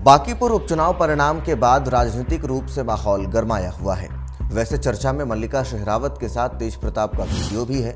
बांकीपुर उपचुनाव परिणाम के बाद राजनीतिक रूप से माहौल गरमाया हुआ है। वैसे चर्चा में मल्लिका शेरावत के साथ तेज प्रताप का वीडियो भी है।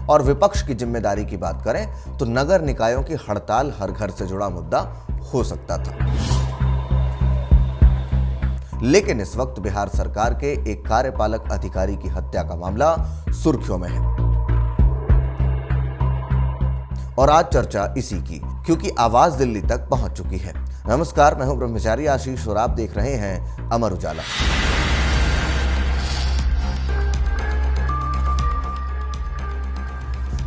और विपक्ष की जिम्मेदारी की बात करें तो नगर निकायों की हड़ताल हर घर से जुड़ा मुद्दा हो सकता था, लेकिन इस वक्त बिहार सरकार के एक कार्यपालक अधिकारी की हत्या का मामला सुर्खियों में है। और आज चर्चा इसी की, क्योंकि आवाज दिल्ली तक पहुंच चुकी है। नमस्कार, मैं हूं ब्रह्मचारी आशीष और आप देख रहे हैं अमर उजाला।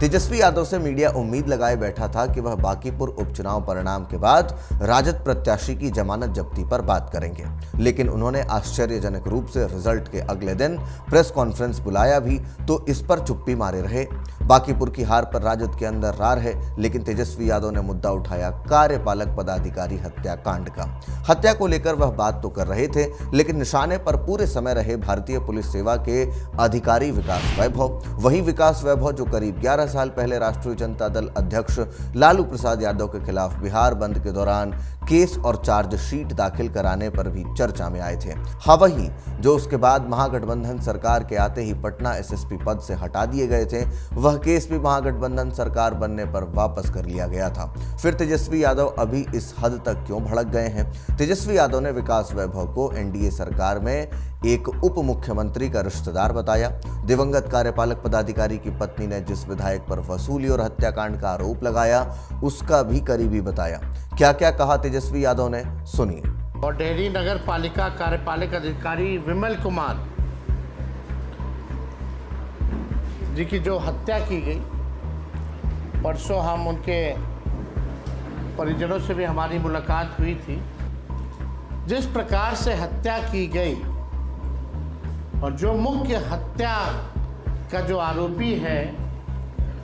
तेजस्वी यादव से मीडिया उम्मीद लगाए बैठा था कि वह बांकीपुर उपचुनाव परिणाम के बाद राजद प्रत्याशी की जमानत जब्ती पर बात करेंगे, लेकिन उन्होंने आश्चर्यजनक रूप से रिजल्ट के अगले दिन प्रेस कॉन्फ्रेंस बुलाया भी तो इस पर चुप्पी मारे रहे। बांकीपुर की हार पर राजद के अंदर रार है, लेकिन तेजस्वी यादव ने मुद्दा उठाया कार्यपालक पदाधिकारी हत्याकांड का। हत्या को लेकर वह बात तो कर रहे थे, लेकिन निशाने पर पूरे समय रहे भारतीय पुलिस सेवा के अधिकारी विकास वैभव। वही विकास वैभव जो करीब 11 साल पहले राष्ट्रीय जनता दल अध्यक्ष लालू प्रसाद यादव के खिलाफ बिहार बंद के दौरान केस और चार्जशीट दाखिल कराने पर भी चर्चा में आए थे। हाँ, वही जो उसके बाद महागठबंधन सरकार के आते ही पटना एसएसपी पद से हटा दिए गए थे, वह केस भी महागठबंधन सरकार बनने पर वापस कर लिया गया था। फिर तेजस्वी यादव अभी इस हद तक क्यों भड़क गए हैं? तेजस्वी यादव ने विकास वैभव को एनडीए सरकार में एक उप मुख्यमंत्री का रिश्तेदार बताया। दिवंगत कार्यपालक पदाधिकारी की पत्नी ने जिस विधायक पर वसूली और हत्याकांड का आरोप लगाया, उसका भी करीबी बताया। क्या क्या कहा तेजस्वी यादव ने, सुनिए। और डेहरी नगर पालिका कार्यपालक अधिकारी विमल कुमार जी की जो हत्या की गई, परसों हम उनके परिजनों से भी हमारी मुलाकात हुई थी। जिस प्रकार से हत्या की गई और जो मुख्य हत्या का जो आरोपी है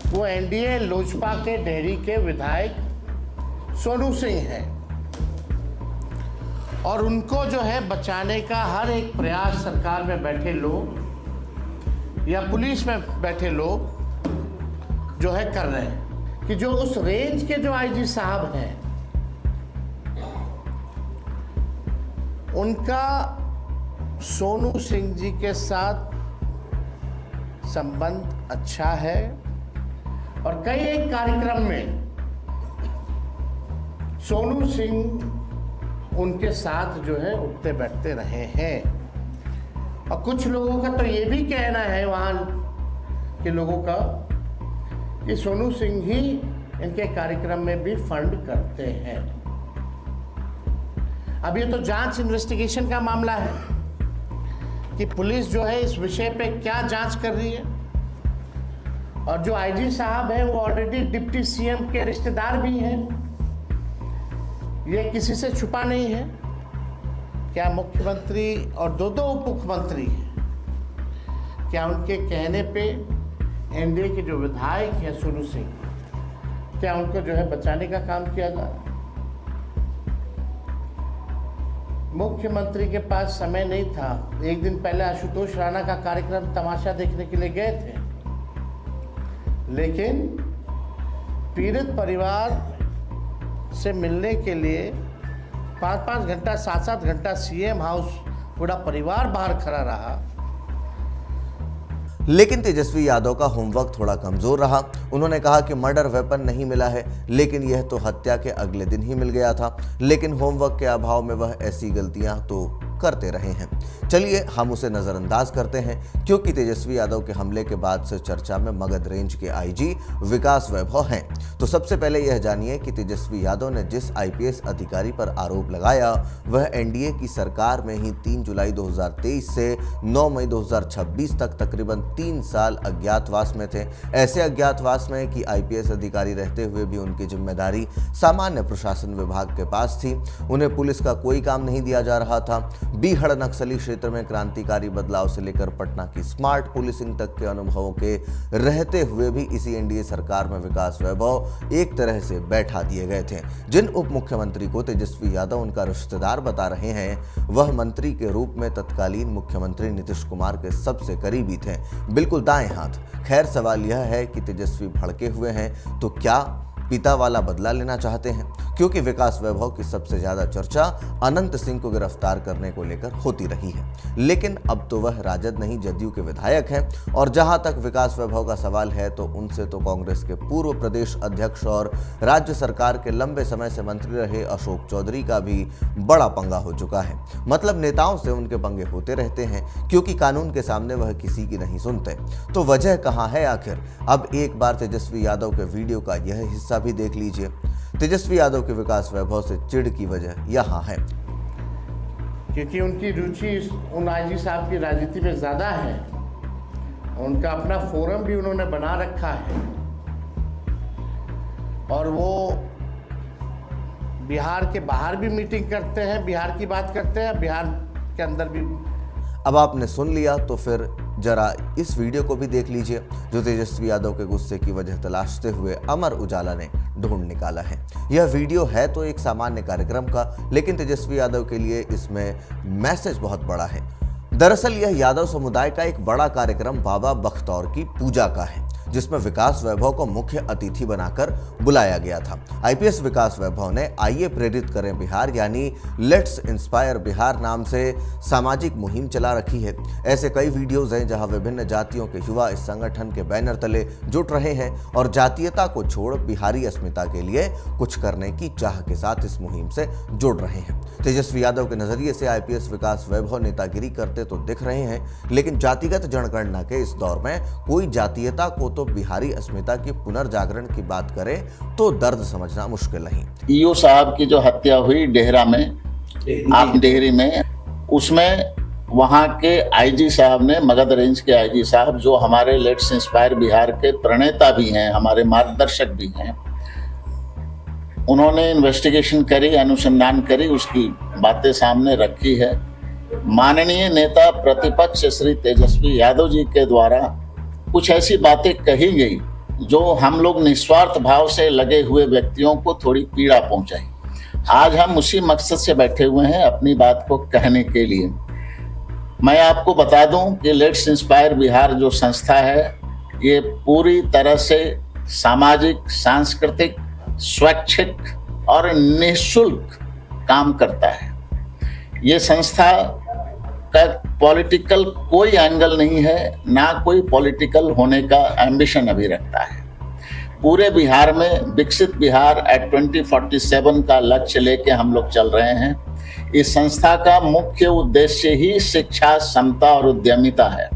वो एनडीए लोजपा के डेहरी के विधायक सोनू सिंह हैं, और उनको जो है बचाने का हर एक प्रयास सरकार में बैठे लोग या पुलिस में बैठे लोग जो है कर रहे हैं। कि जो उस रेंज के जो आईजी साहब हैं उनका सोनू सिंह जी के साथ संबंध अच्छा है और कई एक कार्यक्रम में सोनू सिंह उनके साथ जो है उठते बैठते रहे हैं। और कुछ लोगों का तो ये भी कहना है वहाँ के लोगों का कि सोनू सिंह ही इनके कार्यक्रम में भी फंड करते हैं। अब ये तो जांच इन्वेस्टिगेशन का मामला है कि पुलिस जो है इस विषय पे क्या जांच कर रही है। और जो आईजी साहब हैं वो ऑलरेडी डिप्टी सीएम के रिश्तेदार भी हैं, ये किसी से छुपा नहीं है। क्या मुख्यमंत्री और दो उप मुख्यमंत्री हैं, क्या उनके कहने पे एनडीए के जो विधायक हैं सोनू सिंह, क्या उनको जो है बचाने का काम किया जा रहा है? मुख्यमंत्री के पास समय नहीं था। एक दिन पहले आशुतोष राणा का कार्यक्रम तमाशा देखने के लिए गए थे, लेकिन पीड़ित परिवार से मिलने के लिए 5-5 घंटा 7-7 घंटा सीएम हाउस पूरा परिवार बाहर खड़ा रहा। लेकिन तेजस्वी यादव का होमवर्क थोड़ा कमजोर रहा। उन्होंने कहा कि मर्डर वेपन नहीं मिला है, लेकिन यह तो हत्या के अगले दिन ही मिल गया था। लेकिन होमवर्क के अभाव में वह ऐसी गलतियां तो करते रहे हैं। चलिए हम उसे नजरअंदाज करते हैं, क्योंकि तेजस्वी यादव के हमले के बाद से चर्चा में मगध रेंज के आईजी विकास वैभव हैं। तो सबसे पहले यह जानिए कि तेजस्वी यादव ने जिस आईपीएस अधिकारी पर आरोप लगाया वह एनडीए की सरकार में ही 3 जुलाई 2023 से 9 मई 2026 तक तकरीबन 3 साल अज्ञातवास में थे। ऐसे अज्ञातवास में कि आईपीएस अधिकारी रहते हुए भी उनकी जिम्मेदारी सामान्य प्रशासन विभाग के पास थी। उन्हें पुलिस का कोई काम नहीं दिया जा रहा था। बीहड़ नक्सली क्षेत्र में क्रांतिकारी बदलाव से लेकर पटना की स्मार्ट पुलिसिंग तक के अनुभवों के रहते हुए भी इसी एनडीए सरकार में विकास वैभव एक तरह से बैठा दिए गए थे। जिन उप मुख्यमंत्री को तेजस्वी यादव उनका रिश्तेदार बता रहे हैं, वह मंत्री के रूप में तत्कालीन मुख्यमंत्री नीतीश कुमार के सबसे करीबी थे, बिल्कुल दाएं हाथ। खैर, सवाल यह है कि तेजस्वी भड़के हुए हैं तो क्या पिता वाला बदला लेना चाहते हैं, क्योंकि विकास वैभव की सबसे ज्यादा चर्चा अनंत सिंह को गिरफ्तार करने को लेकर होती रही है। लेकिन अब तो वह राजद नहीं जदयू के विधायक हैं और जहां तक विकास वैभव का सवाल है तो उनसे तो कांग्रेस के पूर्व प्रदेश अध्यक्ष और राज्य सरकार के लंबे समय से मंत्री रहे अशोक चौधरी का भी बड़ा पंगा हो चुका है। मतलब नेताओं से उनके पंगे होते रहते हैं, क्योंकि कानून के सामने वह किसी की नहीं सुनते। तो वजह कहां है आखिर? अब एक बार तेजस्वी यादव के वीडियो का यह हिस्सा भी देख लीजिए। तेजस्वी यादव के विकास वैभव से चिढ़ की वजह यहाँ है, क्योंकि उनकी रुचि उन आईजी साहब की राजनीति में ज़्यादा है। उनका अपना फोरम भी उन्होंने बना रखा है और वो बिहार के बाहर भी मीटिंग करते हैं, बिहार की बात करते हैं, बिहार के अंदर भी। अब आपने सुन लिया तो फिर जरा इस वीडियो को भी देख लीजिए, जो तेजस्वी यादव के गुस्से की वजह तलाशते हुए अमर उजाला ने ढूंढ निकाला है। यह वीडियो है तो एक सामान्य कार्यक्रम का, लेकिन तेजस्वी यादव के लिए इसमें मैसेज बहुत बड़ा है। दरअसल यह यादव समुदाय का एक बड़ा कार्यक्रम बाबा बख्तौर की पूजा का है, जिसमें विकास वैभव को मुख्य अतिथि बनाकर बुलाया गया था। आईपीएस विकास वैभव ने आइए प्रेरित करें बिहार यानी लेट्स इंस्पायर बिहार नाम से सामाजिक मुहिम चला रखी है। ऐसे कई वीडियोज हैं जहां विभिन्न जातियों के युवा इस संगठन के बैनर तले जुट रहे हैं और जातीयता को छोड़ बिहारी अस्मिता के लिए कुछ करने की चाह के साथ इस मुहिम से जुड़ रहे हैं। तेजस्वी यादव के नजरिए से आईपीएस विकास वैभव नेतागिरी करते तो दिख रहे हैं, लेकिन जातिगत जनगणना के इस दौर में कोई जातीयता को तो बिहारी अस्मिता की पुनर्जागरण की बात करे तो दर्द समझना मुश्किल नहीं। ईओ साहब की जो हत्या हुई डेहरा में, आप डेहरी में, उसमें वहाँ के आईजी साहब ने, मगध रेंज के आईजी साहब जो हमारे लेट्स इंस्पायर बिहार के प्रणेता भी हैं, हमारे मार्गदर्शक भी हैं, उन्होंने इन्वेस्टिगेशन करी, अनुसंधान करी, उसकी बातें सामने रखी है। माननीय नेता प्रतिपक्ष श्री तेजस्वी यादव जी के द्वारा कुछ ऐसी बातें कही गई जो हम लोग निस्वार्थ भाव से लगे हुए व्यक्तियों को थोड़ी पीड़ा पहुंचाई। आज हम उसी मकसद से बैठे हुए हैं अपनी बात को कहने के लिए। मैं आपको बता दूं कि लेट्स इंस्पायर बिहार जो संस्था है, ये पूरी तरह से सामाजिक, सांस्कृतिक, स्वैच्छिक और निःशुल्क काम करता है। ये संस्था का पॉलिटिकल कोई एंगल नहीं है, ना कोई पॉलिटिकल होने का एम्बिशन अभी रखता है। पूरे बिहार में विकसित बिहार एट 2047 का लक्ष्य लेके हम लोग चल रहे हैं। इस संस्था का मुख्य उद्देश्य ही शिक्षा, समता और उद्यमिता है।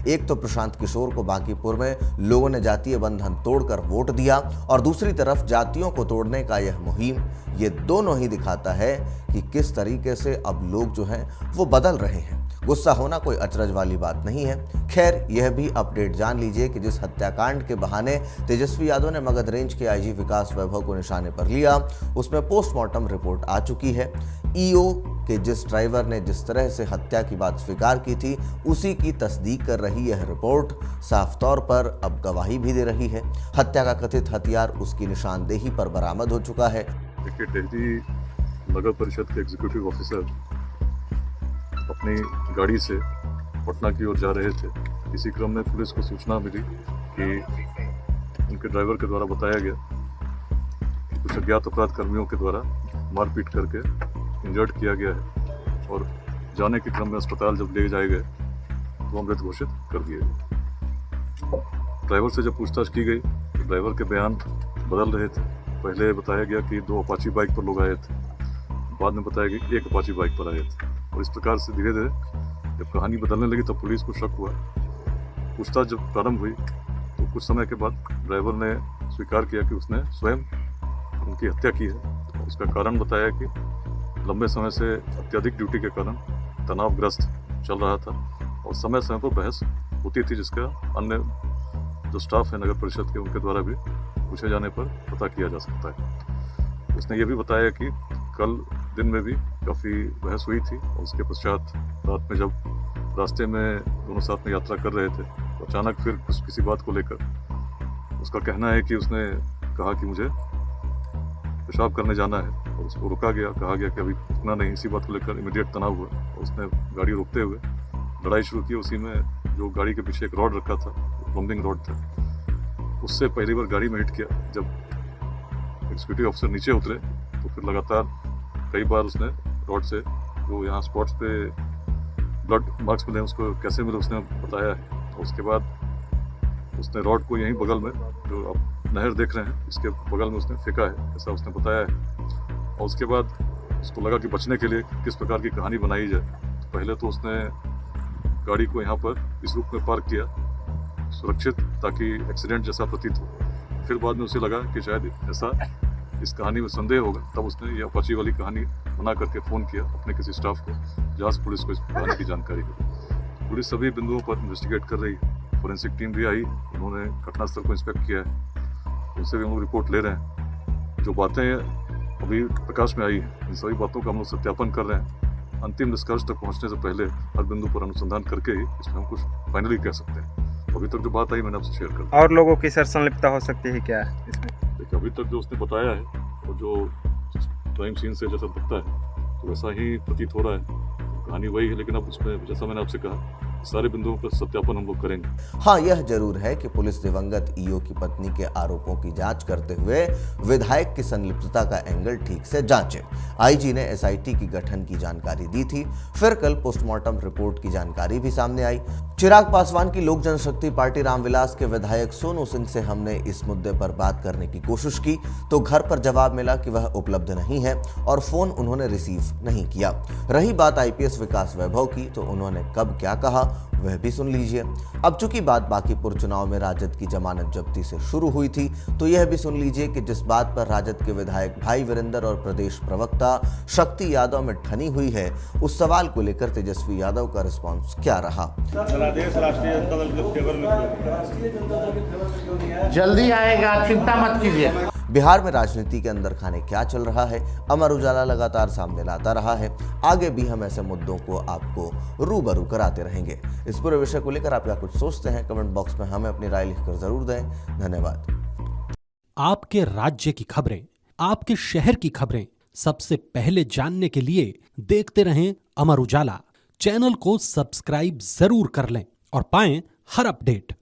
एक तो प्रशांत किशोर को बांकीपुर में लोगों ने जातीय बंधन तोड़कर वोट दिया और दूसरी तरफ जातियों को तोड़ने का यह मुहिम, ये दोनों ही दिखाता है कि किस तरीके से अब लोग जो हैं वो बदल रहे हैं। गुस्सा होना कोई अचरज वाली बात नहीं है। खैर, यह भी अपडेट जान लीजिए कि जिस हत्याकांड के बहाने तेजस्वी यादव ने मगध रेंज के आईजी विकास वैभव को निशाने पर लिया, उसमें पोस्टमार्टम रिपोर्ट आ चुकी है। ईओ के जिस ड्राइवर ने जिस तरह से हत्या की बात स्वीकार की थी, उसी की तस्दीक कर रही यह रिपोर्ट साफ तौर पर अब गवाही भी दे रही है। हत्या का कथित हथियार उसकी निशानदेही पर बरामद हो चुका है। देखिए, डेहरी नगर परिषद के एग्जीक्यूटिव ऑफिसर अपनी गाड़ी से पटना की ओर जा रहे थे। इसी क्रम में पुलिस को सूचना मिली कि उनके ड्राइवर के द्वारा बताया गया कि कुछ अज्ञात अपराध कर्मियों के द्वारा मारपीट करके इंजर्ड किया गया है और जाने के क्रम में अस्पताल जब ले जाए गए तो मृत घोषित कर दिए गए। ड्राइवर से जब पूछताछ की गई तो ड्राइवर के बयान बदल रहे थे। पहले बताया गया कि 2 अपाची बाइक पर लोग आए थे, बाद में बताया कि 1 अपाची बाइक पर आए थे, और इस प्रकार से धीरे धीरे जब कहानी बदलने लगी तब पुलिस को शक हुआ। पूछताछ जब प्रारंभ हुई तो कुछ समय के बाद ड्राइवर ने स्वीकार किया कि उसने स्वयं उनकी हत्या की है। उसका कारण बताया कि लंबे समय से अत्यधिक ड्यूटी के कारण तनावग्रस्त चल रहा था और समय समय पर बहस होती थी, जिसका अन्य जो स्टाफ है नगर परिषद के, उनके द्वारा भी पूछे जाने पर पता किया जा सकता है। उसने ये भी बताया कि कल दिन में भी काफ़ी बहस हुई थी और उसके पश्चात रात में जब रास्ते में दोनों साथ में यात्रा कर रहे थे तो अचानक फिर किसी बात को लेकर उसका कहना है कि उसने कहा कि मुझे पेशाब करने जाना है और उसको रुका गया। कहा गया कि अभी रुकना नहीं। इसी बात को लेकर इमीडिएट तनाव हुआ और उसने गाड़ी रोकते हुए लड़ाई शुरू की। उसी में जो गाड़ी के पीछे एक रॉड रखा था, प्लम्बिंग रॉड था, उससे पहली बार गाड़ी में हिट किया। जब एग्जीक्यूटिव ऑफिसर नीचे उतरे तो फिर लगातार कई बार उसने रॉड से जो यहाँ स्पॉट्स पे ब्लड मार्क्स मिले उसको कैसे मिले उसने बताया है। और उसके बाद उसने रॉड को यहीं बगल में जो आप नहर देख रहे हैं इसके बगल में उसने फेंका है, ऐसा उसने बताया है। और उसके बाद उसको लगा कि बचने के लिए किस प्रकार की कहानी बनाई जाए। तो पहले तो उसने गाड़ी को यहाँ पर इस रूप में पार्क किया सुरक्षित, ताकि एक्सीडेंट जैसा प्रतीत हो। फिर बाद में उसे लगा कि शायद ऐसा इस कहानी में संदेह होगा, तब उसने ये अपाची वाली कहानी बना करके फ़ोन किया अपने किसी स्टाफ को, जहाँ से पुलिस को इस कहानी की जानकारी हुई। पुलिस सभी बिंदुओं पर इन्वेस्टिगेट कर रही है। फोरेंसिक टीम भी आई, उन्होंने घटनास्थल को इंस्पेक्ट किया है, उनसे भी हम लोग रिपोर्ट ले रहे हैं। जो बातें अभी प्रकाश में आई हैं इन सभी बातों का हम लोग सत्यापन कर रहे हैं। अंतिम निष्कर्ष तक पहुँचने से पहले हर बिंदु पर अनुसंधान करके ही इसमें हम कुछ फाइनली कह सकते हैं। अभी तक जो बात आई मैंने आपसे शेयर कर दी। और लोगों की सर संलिप्तता हो सकती है क्या इसमें? देखिए अभी तक जो उसने बताया है और जो क्राइम सीन से जैसा दिखता है तो वैसा ही प्रतीत हो रहा है, कहानी वही है। लेकिन अब उसमें जैसा मैंने आपसे कहा सारे बिंदुओं पर सत्यापन हम लोग करेंगे। हाँ, यह जरूर है कि पुलिस दिवंगत ईओ की पत्नी के आरोपों की जांच करते हुए विधायक की संलिप्तता का एंगल ठीक से जांचे। आईजी ने एसआईटी की गठन की जानकारी दी थी, फिर कल पोस्टमार्टम रिपोर्ट की जानकारी भी सामने आई। चिराग पासवान की लोक जनशक्ति पार्टी रामविलास के विधायक सोनू सिंह से हमने इस मुद्दे पर बात करने की कोशिश की तो घर पर जवाब मिला कि वह उपलब्ध नहीं है और फोन उन्होंने रिसीव नहीं किया। रही बात आईपीएस विकास वैभव की तो उन्होंने कब क्या कहा वह भी सुन लीजिए। अब चूंकि बात बांकीपुर चुनाव में राजद की जमानत जब्ती से शुरू हुई थी तो यह भी सुन लीजिए कि जिस बात पर राजद के विधायक भाई वीरेंद्र और प्रदेश प्रवक्ता शक्ति यादव में ठनी हुई है, उस सवाल को लेकर तेजस्वी यादव का रिस्पांस क्या रहा। जल्दी आएगा, चिंता मत कीजिए। बिहार में राजनीति के अंदर खाने क्या चल रहा है, अमर उजाला लगातार सामने लाता रहा है। आगे भी हम ऐसे मुद्दों को आपको रूबरू कराते रहेंगे। इस पूरे विषय को लेकर आप क्या कुछ सोचते हैं, कमेंट बॉक्स में हमें अपनी राय लिखकर जरूर दें। धन्यवाद। आपके राज्य की खबरें, आपके शहर की खबरें सबसे पहले जानने के लिए देखते रहें अमर उजाला। चैनल को सब्सक्राइब जरूर कर लें और पाएं हर अपडेट।